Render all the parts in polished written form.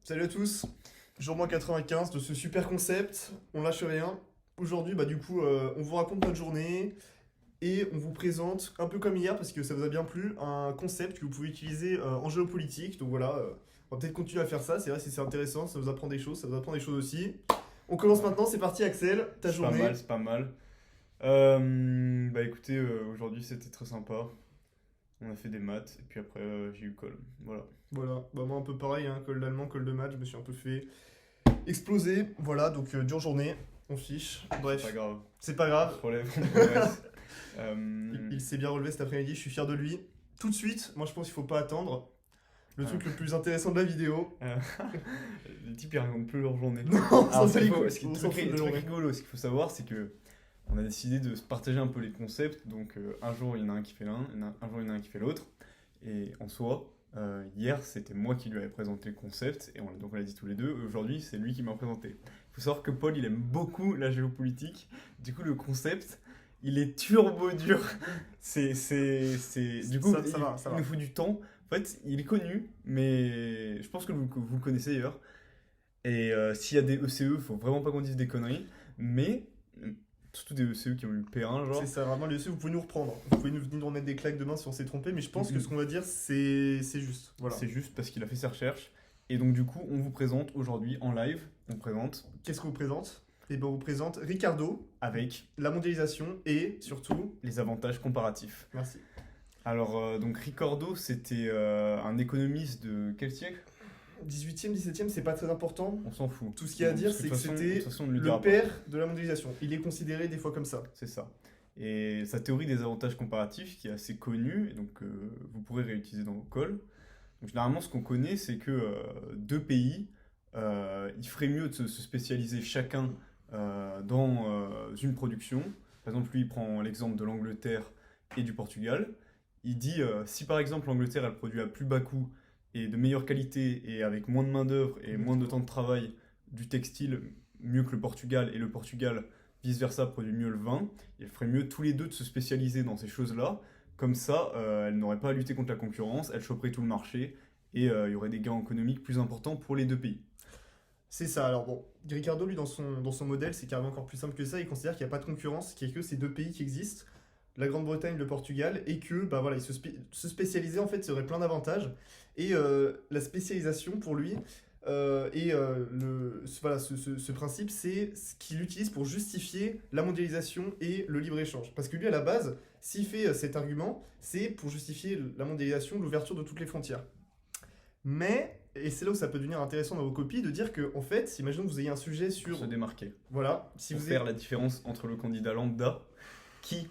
Salut à tous, jour moins 95 de ce super concept, on lâche rien. Aujourd'hui, on vous raconte notre journée et on vous présente, un peu comme hier parce que ça vous a bien plu, un concept que vous pouvez utiliser en géopolitique. Donc voilà, on va peut-être continuer à faire ça, c'est vrai si c'est intéressant, ça vous apprend des choses, ça vous apprend des choses aussi. On commence maintenant, c'est parti Axel, ta C'est pas journée. mal, c'est pas mal. Bah écoutez, aujourd'hui c'était très sympa. On a fait des maths et puis après j'ai eu colle. Voilà. Voilà, bah moi un peu pareil, hein, colle d'allemand, colle de maths, je me suis un peu fait exploser. Voilà, donc dure journée, on fiche. C'est pas Bref, grave. c'est pas On grave. se relève, on progresse. Il s'est bien relevé cet après-midi, je suis fier de lui. Tout de suite, moi je pense qu'il faut pas attendre. Le Ah. truc le plus intéressant de la vidéo. Euh, les types ils racontent plus leur journée. Non, on Alors s'en ça, bat les faut, couilles, ce qui est on le s'en truc, fout de le la truc journée. rigolo, ce qu'il faut savoir, c'est que on a décidé de se partager un peu les concepts. Donc un jour il y en a un qui fait l'un, un jour il y en a un qui fait l'autre. Et en soi, hier c'était moi qui lui avais présenté le concept et donc on l'a dit tous les deux. Aujourd'hui c'est lui qui m'a présenté. Il faut savoir que Paul il aime beaucoup la géopolitique. Du coup le concept il est turbo dur. Du coup Ça va, ça il va. nous faut du temps. En fait il est connu mais je pense que vous le connaissez d'ailleurs. Et s'il y a des ECE, faut vraiment pas qu'on dise des conneries. Mais surtout des ECE qui ont eu le P1 C'est genre. ça, vraiment, les yeux, vous pouvez nous reprendre. Vous pouvez nous venir nous remettre des claques demain si on s'est trompé, mais je pense que ce qu'on va dire, c'est juste. Voilà. C'est juste parce qu'il a fait ses recherches. Et donc, du coup, on vous présente aujourd'hui en live, on présente Qu'est-ce qu'on vous présente? Eh ben, on vous présente Ricardo, avec la mondialisation et surtout. les avantages comparatifs. Merci. Alors, donc, Ricardo, c'était un économiste de quel siècle? 18e, 17e, c'est pas très important. On s'en fout. Tout ce qu'il y a à dire, Parce c'est de que toute façon- de c'était toute façon, on ne le le dira pas. père de la mondialisation. Il est considéré des fois comme ça. C'est ça. Et sa théorie des avantages comparatifs, qui est assez connue, et donc vous pourrez réutiliser dans vos calls. Donc, généralement, ce qu'on connaît, c'est que deux pays, il ferait mieux de se spécialiser chacun dans une production. Par exemple, lui, il prend l'exemple de l'Angleterre et du Portugal. Il dit, si par exemple l'Angleterre, elle produit à plus bas coût et de meilleure qualité et avec moins de main-d'œuvre et moins de temps de travail du textile, mieux que le Portugal, et le Portugal, vice-versa, produit mieux le vin, il ferait mieux tous les deux de se spécialiser dans ces choses-là. Comme ça, elle n'aurait pas à lutter contre la concurrence, elle choperait tout le marché et il y aurait des gains économiques plus importants pour les deux pays. C'est ça. Alors bon, Ricardo, lui, dans son modèle, c'est carrément encore plus simple que ça. Il considère qu'il n'y a pas de concurrence, qu'il n'y a que ces deux pays qui existent, la Grande-Bretagne, le Portugal, et que bah voilà, se spécialiser en fait, ça aurait plein d'avantages. Et la spécialisation pour lui voilà, ce principe, c'est ce qu'il utilise pour justifier la mondialisation et le libre-échange. Parce que lui, à la base, s'il fait cet argument, c'est pour justifier la mondialisation, l'ouverture de toutes les frontières. Mais, et c'est là où ça peut devenir intéressant dans vos copies, de dire que, en fait, imaginons que vous ayez un sujet Pour sur. se démarquer. Voilà, si Pour vous faire la différence entre le candidat lambda, qui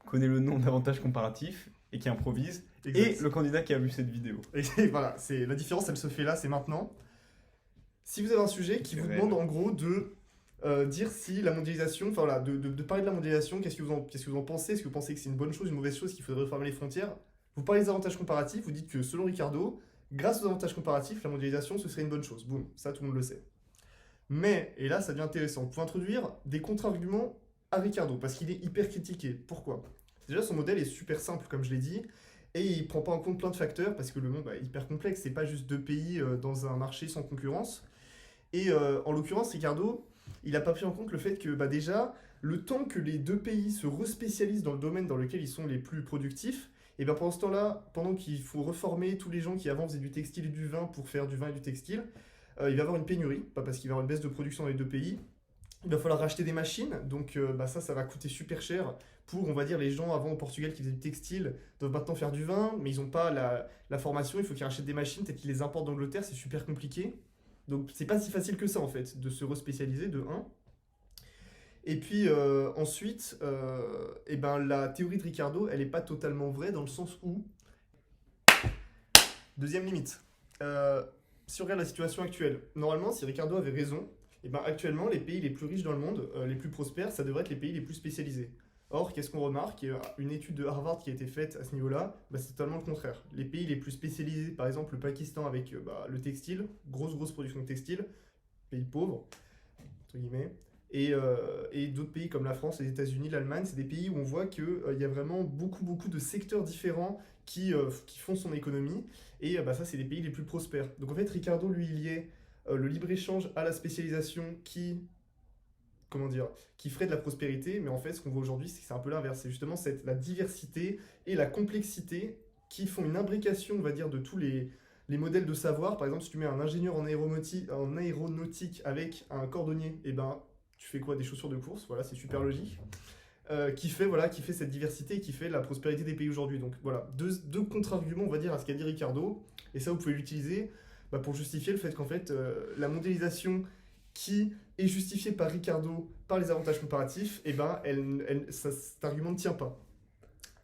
connaît le nom d'avantages comparatifs et qui improvise, et Exact. le candidat qui a vu cette vidéo. Et voilà, c'est la différence, elle se fait là, c'est maintenant. Si vous avez un sujet qui C'est vous réel. demande en gros de dire si la mondialisation, enfin voilà, de parler de la mondialisation, qu'est-ce que vous en pensez? Est-ce que vous pensez que c'est une bonne chose, une mauvaise chose, qu'il faudrait refermer les frontières? Vous parlez des avantages comparatifs, vous dites que selon Ricardo, grâce aux avantages comparatifs, la mondialisation ce serait une bonne chose. Boum, ça tout le monde le sait. Mais, et là ça devient intéressant, vous pouvez introduire des contre-arguments à Ricardo, parce qu'il est hyper critiqué. Pourquoi? Déjà son modèle est super simple, comme je l'ai dit, et il prend pas en compte plein de facteurs, parce que le monde est hyper complexe, c'est pas juste deux pays dans un marché sans concurrence. Et en l'occurrence, Ricardo, il n'a pas pris en compte le fait que bah, déjà, le temps que les deux pays se respécialisent dans le domaine dans lequel ils sont les plus productifs, et bien pendant ce temps-là, pendant qu'il faut reformer tous les gens qui avant faisaient du textile et du vin pour faire du vin et du textile, il va y avoir une pénurie, pas parce qu'il va y avoir une baisse de production dans les deux pays. Il va falloir racheter des machines, donc bah, ça va coûter super cher pour, on va dire, les gens avant au Portugal qui faisaient du textile doivent maintenant faire du vin, mais ils n'ont pas la formation, il faut qu'ils rachètent des machines, peut-être qu'ils les importent d'Angleterre, c'est super compliqué. Donc c'est pas si facile que ça en fait, de se respécialiser de un. Et puis ensuite, eh ben, la théorie de Ricardo, elle n'est pas totalement vraie dans le sens où, deuxième limite, si on regarde la situation actuelle, normalement si Ricardo avait raison, eh ben, actuellement les pays les plus riches dans le monde, les plus prospères, ça devrait être les pays les plus spécialisés. Or, qu'est-ce qu'on remarque? Il y a une étude de Harvard qui a été faite à ce niveau-là, bah, c'est totalement le contraire. Les pays les plus spécialisés, par exemple le Pakistan avec bah, le textile, grosse production de textile, pays pauvres, entre guillemets, et d'autres pays comme la France, les États-Unis, l'Allemagne, c'est des pays où on voit qu'il y a vraiment beaucoup de secteurs différents qui font son économie, et bah, ça c'est les pays les plus prospères. Donc en fait Ricardo, lui, il y est le libre-échange à la spécialisation qui, comment dire, qui ferait de la prospérité, mais en fait, ce qu'on voit aujourd'hui, c'est que c'est un peu l'inverse. C'est justement la diversité et la complexité qui font une imbrication, on va dire, de tous les modèles de savoir. Par exemple, si tu mets un ingénieur en aéronautique avec un cordonnier, et ben, tu fais quoi? Des chaussures de course, voilà, c'est super logique. Qui fait cette diversité et qui fait la prospérité des pays aujourd'hui. Donc voilà, deux contre-arguments, on va dire, à ce qu'a dit Ricardo, et ça, vous pouvez l'utiliser pour justifier le fait qu'en fait, la mondialisation qui est justifiée par Ricardo par les avantages comparatifs, et ben, cet argument ne tient pas.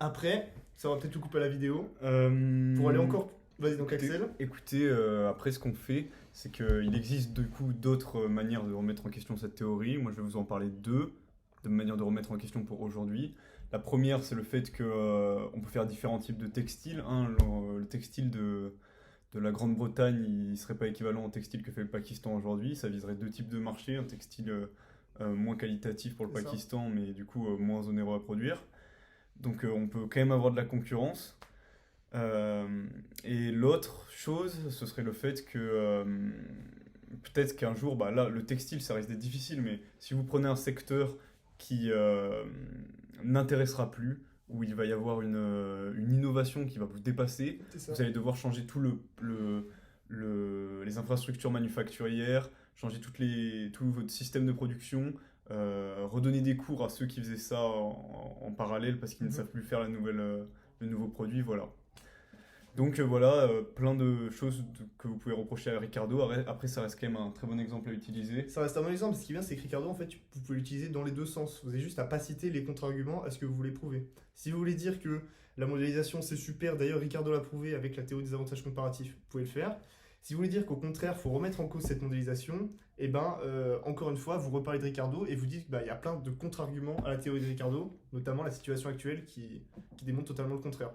Après, ça va peut-être tout couper à la vidéo, pour aller encore... Vas-y, donc Axel. Écoutez, après ce qu'on fait, c'est qu'il existe du coup d'autres manières de remettre en question cette théorie. Moi, je vais vous en parler de manières de remettre en question pour aujourd'hui. La première, c'est le fait qu'on peut faire différents types de textiles. Hein. Le textile de la Grande-Bretagne, il ne serait pas équivalent au textile que fait le Pakistan aujourd'hui. Ça viserait deux types de marchés. Un textile moins qualitatif pour le C'est ça. Pakistan, mais du coup moins onéreux à produire. Donc on peut quand même avoir de la concurrence. Et l'autre chose, ce serait le fait que peut-être qu'un jour, bah là, le textile, ça risque d'être difficile, mais si vous prenez un secteur qui n'intéressera plus, où il va y avoir une innovation qui va vous dépasser, C'est ça. vous allez devoir changer les infrastructures manufacturières, changer tout votre système de production, redonner des cours à ceux qui faisaient ça en parallèle parce qu'ils ne savent plus faire le nouveau produit, voilà. Donc voilà, plein de choses que vous pouvez reprocher à Ricardo. Après, ça reste quand même un très bon exemple à utiliser. Ça reste un bon exemple. Ce qui est bien, c'est que Ricardo, en fait, vous pouvez l'utiliser dans les deux sens. Vous avez juste à pas citer les contre-arguments à ce que vous voulez prouver. Si vous voulez dire que la mondialisation c'est super, d'ailleurs Ricardo l'a prouvé avec la théorie des avantages comparatifs, vous pouvez le faire. Si vous voulez dire qu'au contraire, il faut remettre en cause cette mondialisation, et ben encore une fois, vous reparlez de Ricardo et vous dites qu'il y a plein de contre-arguments à la théorie de Ricardo, notamment la situation actuelle qui démontre totalement le contraire.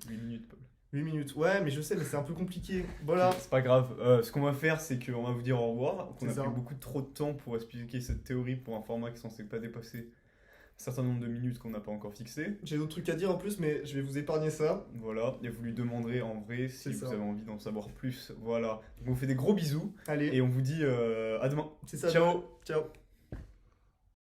8 minutes, Paul. 8 minutes. Ouais, mais je sais, mais c'est un peu compliqué. Voilà. C'est pas grave. Ce qu'on va faire, c'est qu'on va vous dire au revoir. Qu'on a C'est ça. pris beaucoup trop de temps pour expliquer cette théorie pour un format qui est censé pas dépasser un certain nombre de minutes qu'on n'a pas encore fixé. J'ai d'autres trucs à dire en plus, mais je vais vous épargner ça. Voilà. Et vous lui demanderez en vrai si C'est vous ça. avez envie d'en savoir plus. Voilà. Donc on vous fait des gros bisous Allez, et on vous dit à demain. c'est ça. Ciao. Ciao.